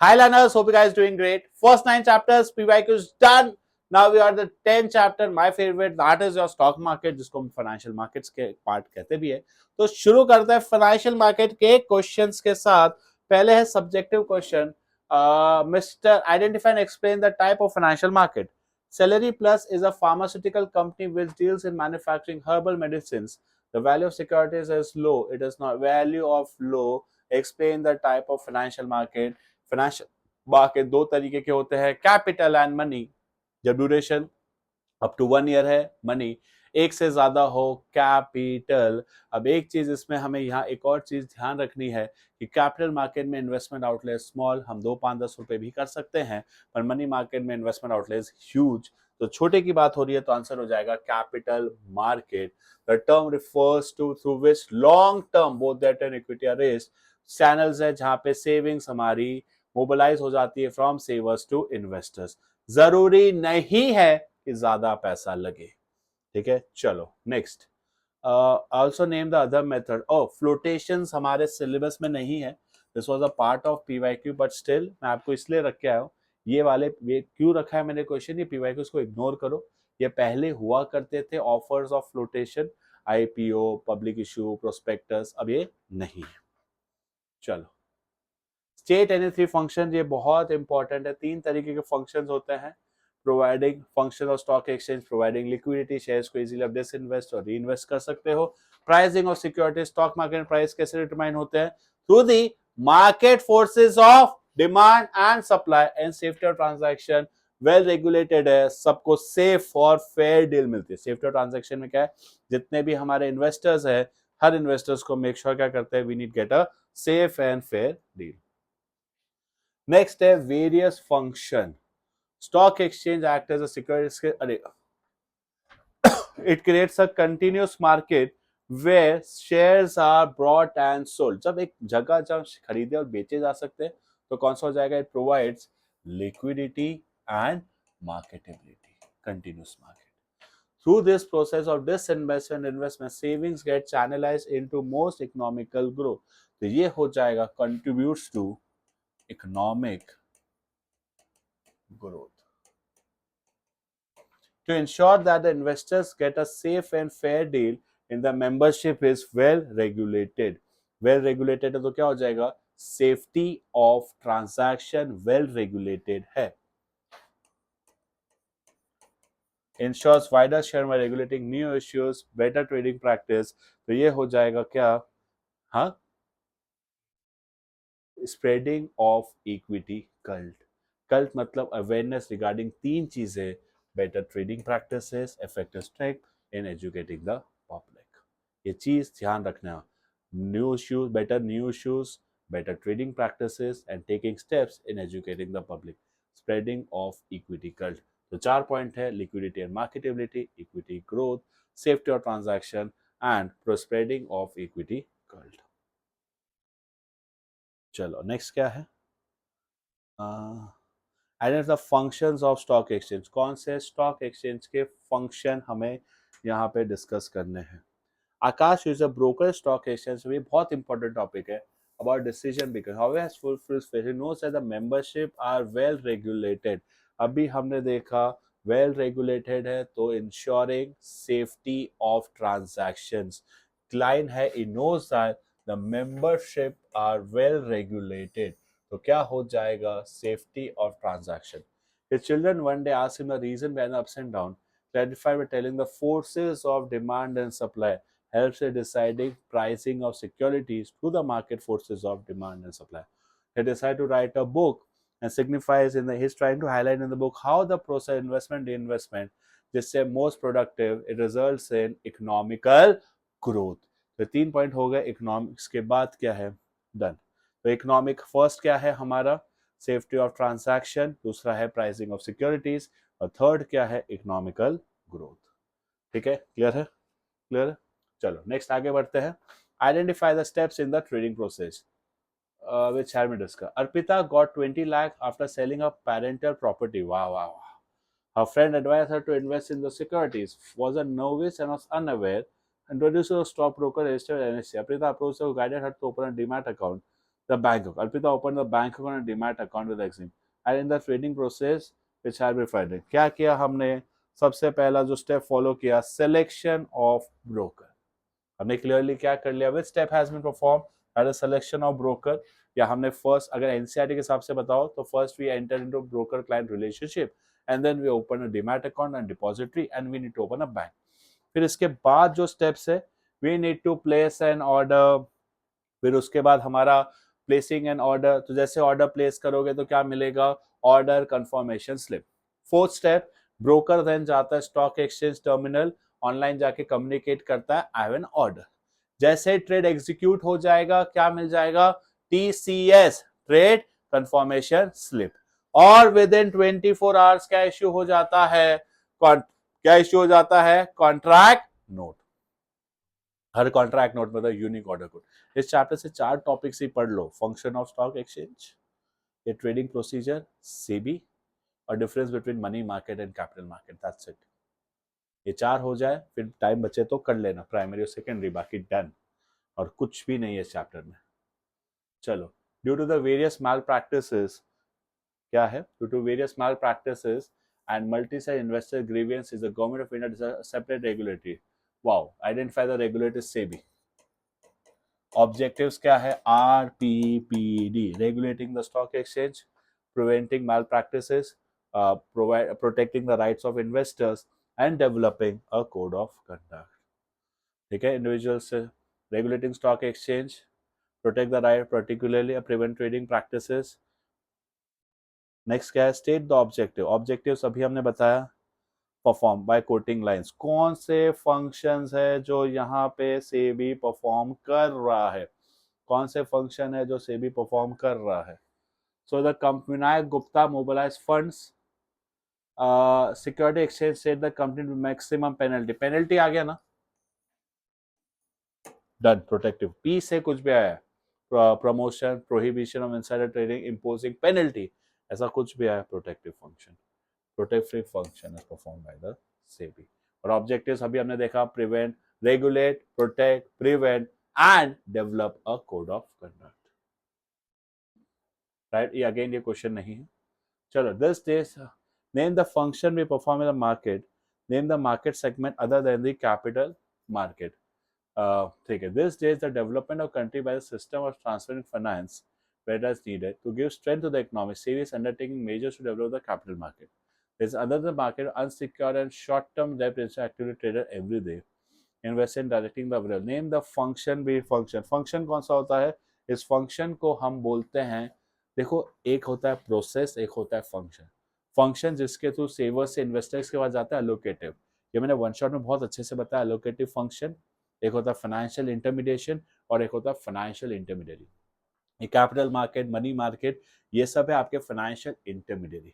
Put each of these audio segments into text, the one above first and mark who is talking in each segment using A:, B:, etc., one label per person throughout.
A: Hi learners, hope you guys doing great. First 9 chapters PYQ is done. Now we are the 10th chapter, my favorite, that is your stock market, जिसको हम financial markets के part कहते भी है. तो शुरू करते हैं फाइनेंशियल मार्केट के क्वेश्चंस के साथ. पहले है subjective question. Mister identify and explain the type of financial market. Celery Plus is a pharmaceutical company which deals in manufacturing herbal medicines. The value of securities is low. It is not value of low. Explain the type of financial market. Financial market दो तरीके के होते हैं, capital and money. जब duration up to 1 year है, money एक से ज्यादा हो, कैपिटल. अब एक चीज इसमें हमें यहाँ एक और चीज ध्यान रखनी है कि कैपिटल मार्केट में इन्वेस्टमेंट आउटले स्मॉल, हम 2 5 10 रुपए भी कर सकते हैं, पर मनी मार्केट में इन्वेस्टमेंट आउटले ह्यूज. तो छोटे की बात हो रही है तो आंसर हो जाएगा capital market. The term refers to through which long term both debt and equity are raised. Channels है जहां पे सेविंग्स हमारी मोबिलाइज हो जाती है फ्रॉम सेवर्स टू इन्वेस्टर्स. जरूरी नहीं है कि ज्यादा पैसा लगे. ठीक है, चलो next. Also name the other method. Oh, flotations हमारे सिलेबस में नहीं है. This was a part of PYQ, but still मैं आपको इसलिए रख के आया हूँ. ये क्यों रखा है मैंने क्वेश्चन, ये पीवाईक्यूज को इग्नोर करो. ये पहले हुआ करते थे, offers of flotation, IPO, public issue, prospectus. अब ये नहीं है. चलो, स्टेट एनी थ्री फंक्शन, ये बहुत इंपॉर्टेंट है. 3 तरीके के फंक्शंस होते हैं. Providing function of stock exchange, providing liquidity, shares को इजीली आप डिसइन्वेस्ट और रीइन्वेस्ट कर सकते हो. Pricing of security, stock market price कैसे डिटरमाइन होते हैं, through the market forces of demand and supply and safety of transaction. Well regulated है, सबको सेफ और फेयर डील मिलती है. सेफ्टी ऑफ ट्रांजैक्शन में क्या है, जितने भी हमारे इन्वेस्टर्स है, हर इन्वेस्टर्स को मेक श्योर क्या करते हैं, we need get a safe and fair deal. Next है various function. Stock exchange act as a security, अरे, it creates a continuous market where shares are bought and sold. जब एक जगह जब खरीदे और बेचे जा सकते हैं तो कौन सा हो जाएगा, it provides liquidity and marketability, continuous market. Through this process of disinvestment investment, savings get channelized into most economical growth. तो ये हो जाएगा contributes to economic growth. To ensure that the investors get a safe and fair deal in the membership is well regulated. Well regulated है तो क्या हो जाएगा, safety of transaction well regulated है. Ensures wider share by regulating new issues, better trading practice. तो ये हो जाएगा क्या, हाँ, spreading of equity cult. Cult मतलब awareness regarding 3 चीजें, better trading practices, effective strength in educating the public. ये चीज ध्यान रखना. New issues, better trading practices and taking steps in educating the public. Spreading of equity cult. तो 4 point है, liquidity and marketability, equity growth, safety of transaction and spreading of equity cult. चलो next क्या है, identify the functions of stock exchange. कौन से stock exchange के function हमें यहाँ पे डिस्कस करने हैं. Akash is a broker stock exchange, ये बहुत इंपॉर्टेंट टॉपिक है about decision making. How has fulfilled special knows that the membership are well regulated. अभी हमने देखा well regulated है तो ensuring safety of transactions. Client है, it knows that the membership are well regulated. तो क्या हो जाएगा, safety of transaction. His children one day asked him the reason behind the ups and down. Clarified by telling the forces of demand and supply helps in deciding pricing of securities through the market forces of demand and supply. He decided to write a book and signifies he's trying to highlight in the book how the process investment reinvestment just say most productive, it results in economical growth. तो 3 point हो गए. Economics के बाद क्या है, done. तो economic first क्या है हमारा, सेफ्टी ऑफ ट्रांजैक्शन, दूसरा है प्राइसिंग ऑफ सिक्योरिटीज और थर्ड क्या है, इकोनॉमिकल ग्रोथ. ठीक है, क्लियर है, क्लियर है. चलो नेक्स्ट आगे बढ़ते हैं. Identify the steps in the trading process which had been discussed. Arpita got 20 lakh after selling a parental property. Wow, wow, wow. Her friend advised her to invest in the securities. Was a novice and was unaware. Introduced to a stockbroker registered NSE. Arpita approached her, who guided her to open a demat account. the bank account. Arpita opened the bank account and demat account with Exim. And in the trading process, which had been Friday. क्या किया हमने? सबसे पहला जो step follow किया, selection of broker. हमने clearly क्या कर लिया? Which step has been perform? That is selection of broker. या हमने फर्स्ट, अगर एनसीईआरटी के हिसाब से बताओ तो first we enter into broker client relationship and then we open a demat account and depository and we need to open a bank. फिर इसके बाद जो स्टेप्स है, we need to place an order. फिर उसके बाद हमारा प्लेसिंग एन ऑर्डर, तो जैसे ऑर्डर प्लेस करोगे तो क्या मिलेगा? Order confirmation slip. Fourth step, broker then जाता है स्टॉक एक्सचेंज टर्मिनल, ऑनलाइन जाके कम्युनिकेट करता है आई हैव एन ऑर्डर. जैसे ट्रेड एग्जीक्यूट हो जाएगा, क्या मिल जाएगा? TCS, trade confirmation slip. और विद इन 24 आवर्स क्या इश्यू हो जाता है? क्या इश्यू हो जाता है? Contract note. हर कॉन्ट्रैक्ट नोट में यूनिक ऑर्डर कोड. इस चैप्टर से 4 टॉपिक्स ही पढ़ लो. फंक्शन ऑफ स्टॉक एक्सचेंज, ये ट्रेडिंग प्रोसीजर, सेबी, और difference between money market and capital market. That's it. ये 4 हो जाए, फिर टाइम बचे तो कर लेना प्राइमरी और सेकेंडरी, बाकी डन. और कुछ भी नहीं है इस चैप्टर में. चलो, due to the various malpractices, क्या है? Due to various malpractices and multi-side investor grievance is the government of India is a separate regulatory. Wow, identify the regulator SEBI. Objectives क्या है? RPPD, regulating the stock exchange, preventing malpractices, protecting the rights of investors and developing a code of conduct. ठीक है, individuals regulating stock exchange, protect the right, particularly prevent trading practices. Next क्या है? State the objective. Objectives अभी हमने बताया. Perform by coating lines. कौन से functions है जो यहाँ पे सेबी परफॉर्म कर रहा है? कौन से फंक्शन है जो सेबी परफॉर्म कर रहा है? So the company, Vinayak Gupta mobilise funds, security exchange set the company maximum penalty. Penalty आ गया ना? डन. प्रोटेक्टिव. पी से कुछ भी आया, promotion, prohibition of insider trading, imposing penalty, ऐसा कुछ भी आया, protective function. Protective function is perform by the SEBI. और ऑब्जेक्टिव्स अभी हमने देखा, prevent, regulate, protect, prevent and develop a code of conduct. Right, ये अगेन ये क्वेश्चन नहीं है. चलो, this days name the function we perform in the market. Name the market segment other than the capital market. ठीक है. This days the development of country by the system of transferring finance where does needed to give strength to the economy. SEBI is undertaking measures to develop the capital market. There is another market, unsecured and short-term debt is actively traded every day. Invest in directing the wealth. Name the function be function. Function कौन सा होता है? इस function को हम बोलते हैं, देखो, एक होता है प्रोसेस, एक होता है फंक्शन. फंक्शन जिसके थ्रू सेवर्स से इन्वेस्टर्स के पास जाता है, अलोकेटिव. ये मैंने वन शॉट में बहुत अच्छे से बताया. अलोकेटिव फंक्शन. एक होता है फाइनेंशियल इंटरमीडिएशन और एक होता है फाइनेंशियल इंटरमीडिएरी. ये कैपिटल मार्केट, मनी मार्केट, ये सब है आपके फाइनेंशियल इंटरमीडिएरी.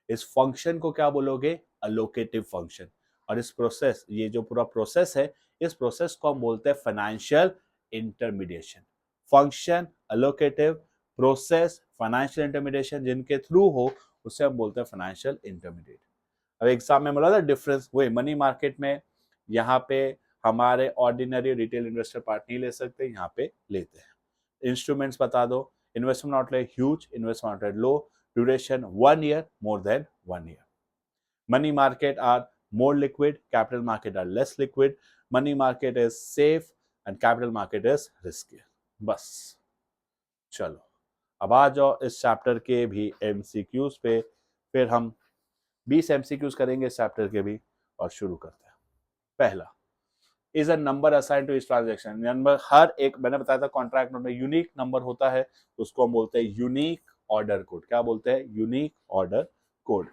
A: इस फंक्शन को क्या बोलोगे? अलोकेटिव फंक्शन. और इस प्रोसेस, ये जो पूरा प्रोसेस है, इस प्रोसेस को हम बोलते हैं financial intermediation. Function, allocative, process, financial intermediation जिनके थ्रू हो, उसे हम बोलते हैं फाइनेंशियल इंटरमीडिएट. अब एग्जाम में बोला था डिफरेंस, वही मनी मार्केट में यहाँ पे हमारे ऑर्डिनरी रिटेल इन्वेस्टर पार्ट नहीं ले सकते, यहाँ पे लेते हैं. इंस्ट्रूमेंट्स बता दो. Investment outlay huge, investment outlay low, duration 1 year, more than 1 year. Money market are more liquid, capital market are less liquid. Money market is safe and capital market is risky. बस. चलो, अब आ जाओ इस chapter के भी MCQs पे. फिर हम 20 एमसीक्यूज करेंगे इस चैप्टर के भी, और शुरू करते हैं. पहला, is a number assign to इस ट्रांजेक्शन. नंबर, हर एक, मैंने बताया था कॉन्ट्रैक्ट नोट में यूनिक नंबर होता है, उसको हम बोलते हैं यूनिक ऑर्डर कोड. क्या बोलते हैं? Unique order code.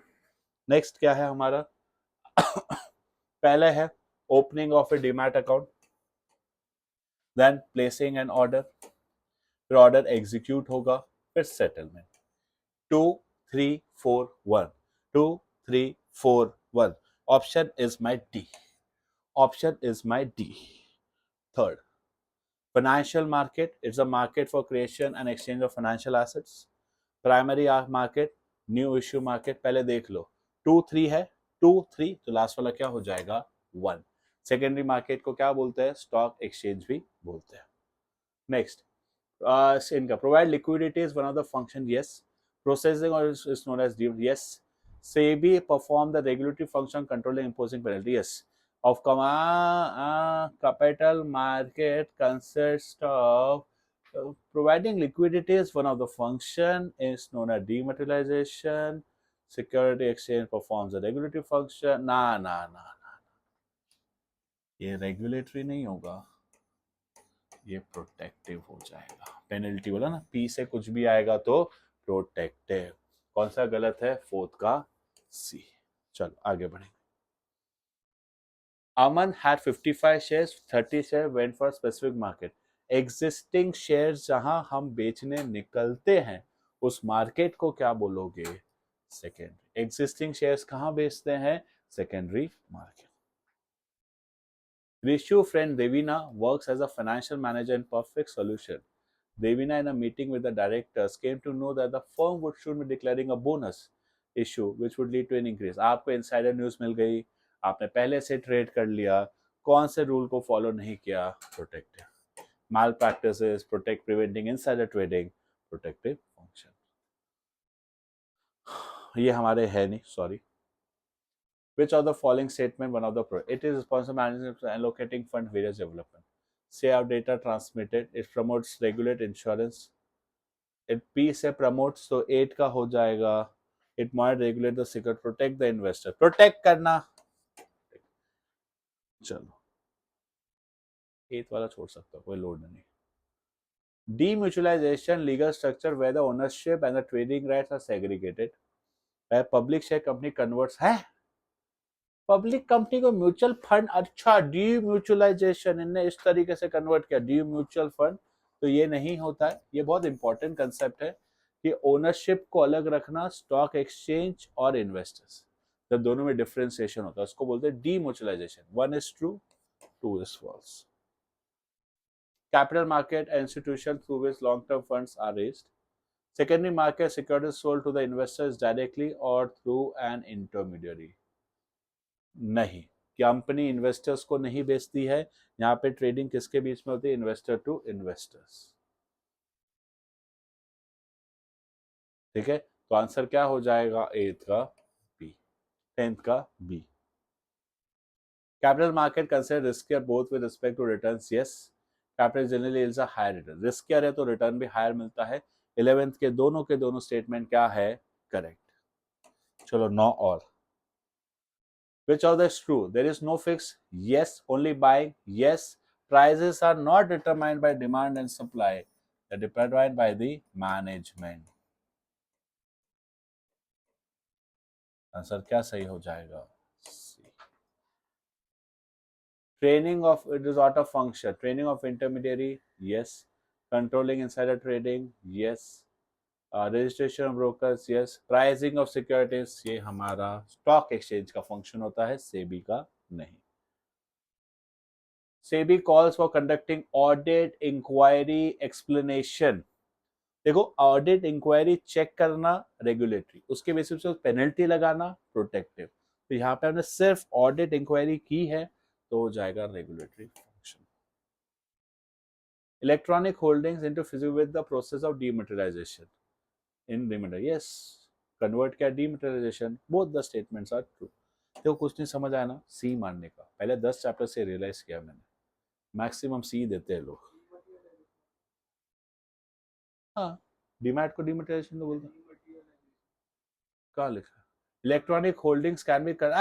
A: नेक्स्ट क्या है हमारा? पहले है opening of a demat account, then placing an order, फिर ऑर्डर एग्जीक्यूट होगा, फिर settlement. 2 3 4 1, 2 3 4 1. Option is my D. Option is my D. Third, financial market. It's a market for creation and exchange of financial assets. Primary market, new issue market. पहले देख लो. 2 3 है, 2 3, तो last वाला क्या हो जाएगा? 1. सेकेंडरी मार्केट को क्या बोलते हैं? स्टॉक एक्सचेंज भी बोलते हैं. नेक्स्ट, इनका provide liquidity is one of the function, yes. Processing और is known as deem, yes. SEBI perform the regulatory function controlling imposing penalty, yes. Of capital market consists of providing liquidity is one of the function is known as dematerialization. Security exchange performs a regulatory function. ना ना ना ना, ये regulatory नहीं होगा, ये protective हो जाएगा. पेनल्टी बोला ना, पी से कुछ भी आएगा तो प्रोटेक्टिव. कौन सा गलत है? फोर्थ का सी. चलो आगे बढ़ेंगे. Aman had 55 shares, 30 shares went for specific market. Existing shares जहां हम बेचने निकलते हैं उस मार्केट को क्या बोलोगे? सेकेंडरी. एग्जिस्टिंग शेयर्स कहां बेचते हैं? Secondary market. Rishu friend Devina works as a financial manager in Perfect Solution. Devina, in a meeting with the directors, came to know that the firm would soon be declaring a bonus issue, which would lead to an increase. आपको insider news मिल गई, आपने पहले से trade कर लिया, कौन से rule को फॉलो नहीं किया? Protective. Malpractices, protect preventing insider trading, protective function. ये हमारे है नहीं, sorry. Which of the following statement one of the it is responsible management for allocating fund various development. Say our data transmitted, it promotes regulate insurance. It P से promotes तो 8 का हो जाएगा. It might regulate the secret, protect the investor. Protect करना. चलो 8 वाला छोड़ सकता हूँ, कोई लोड नहीं. Demutualization, legal structure where the ownership and the trading rights are segregated. Where public share company converts है, पब्लिक कंपनी को म्यूचुअल फंड. अच्छा, डीम्यूचुअलाइजेशन इनने इस तरीके से कन्वर्ट किया, डीम्यूचुअल फंड. तो ये नहीं होता है. ये बहुत इंपॉर्टेंट कंसेप्ट है कि ओनरशिप को अलग रखना स्टॉक एक्सचेंज और इन्वेस्टर्स, जब दोनों में डिफरेंशिएशन होता है उसको बोलते हैं डीम्यूचुअलाइजेशन. 1 is true, 2 is false. Capital market institution through which long-term funds are raised. Secondary market securities sold to the investors directly or through an intermediary. नहीं, कंपनी इन्वेस्टर्स को नहीं बेचती है. यहाँ पे ट्रेडिंग किसके बीच में होती है? Investor to investors. ठीक है, तो आंसर क्या हो जाएगा? 8th का बी, 10th का B. Capital market consider riskier both with respect to returns, yes. Capital generally yields a higher return. Riskier है तो रिटर्न भी हायर मिलता है. 11th के दोनों स्टेटमेंट क्या है? करेक्ट. चलो 9 और. Which of this is true? There is no fix. Yes. Only buying. Yes. Prices are not determined by demand and supply. They're determined by the management. Answer क्या सही हो जाएगा? Training of it is out of function. Training of intermediary. Yes. Controlling insider trading. Yes. Registration of brokers. Yes. Pricing of securities. ये हमारा stock exchange का function होता है, सेबी का नहीं. SEBI calls for conducting audit, inquiry, explanation. देखो, audit inquiry check करना regulatory, उसके बेसिस पे पेनल्टी लगाना प्रोटेक्टिव. तो यहाँ पे हमने सिर्फ ऑडिट इंक्वायरी की है तो हो जाएगा regulatory function. Electronic holdings into physical with the process of dematerialisation. In dematerial, yes. Convert किया dematerialisation. Both the statements are true. देखो कुछ नहीं समझ आया ना, सी मानने का. पहले 10 चैप्टर से रियलाइज किया मैंने, मैक्सिमम सी देते हैं लोग. हाँ, डीमैट को डीमटेरियलाइजेशन तो बोलते हैं. कहाँ लिखा? इलेक्ट्रॉनिक होल्डिंग्स कैन बी कर.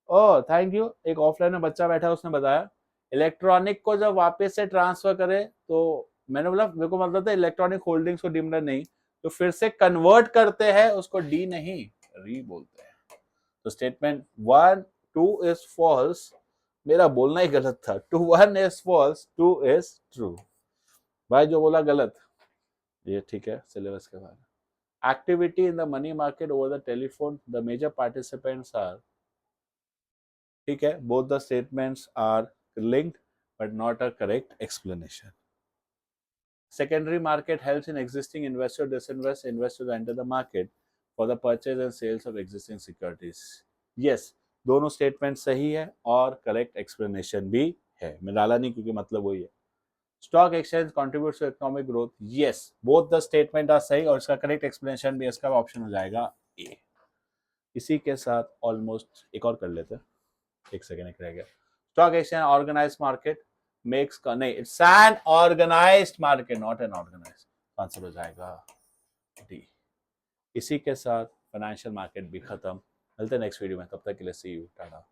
A: ओ थैंक यू. एक ऑफलाइन में बच्चा बैठा है, उसने बताया इलेक्ट्रॉनिक को जब वापस से ट्रांसफर करे तो मैंने बोला मेरे को मतलब था इलेक्ट्रॉनिक होल्डिंग्स को डीमटेरियल नहीं, तो फिर से कन्वर्ट करते हैं उसको डी नहीं री बोलते हैं. तो स्टेटमेंट 1 2 इज फॉल्स. मेरा बोलना ही गलत था. 1 इज फॉल्स, 2 इज ट्रू. भाई जो बोला गलत, ये ठीक है, सिलेबस के बारे. Activity in the money market over the telephone, the major participants are. ठीक है, both the statements are linked but not a correct explanation. Secondary market helps in existing investor disinvest investors enter the market for the purchase and sales of existing securities. Yes, दोनों statement सही है और correct explanation भी है. मैं डाला नहीं क्योंकि मतलब वही है. Stock exchange contributes to economic growth, yes both the statement are सही, और इसका करेक्ट एक्सप्लेनेशन भी इसका ऑप्शन हो जाएगा ए। इसी के साथ ऑलमोस्ट एक और कर लेते हैं, एक सेकेंड एक रह गया। Stock exchange organised market makes, नहीं it's an organised market not an organised, answer हो जाएगा डी। इसी के साथ फाइनेंशियल मार्केट भी खत्म। मिलते हैं नेक्स्ट वीडियो में, तब तक के लिए सी यू, टाटा।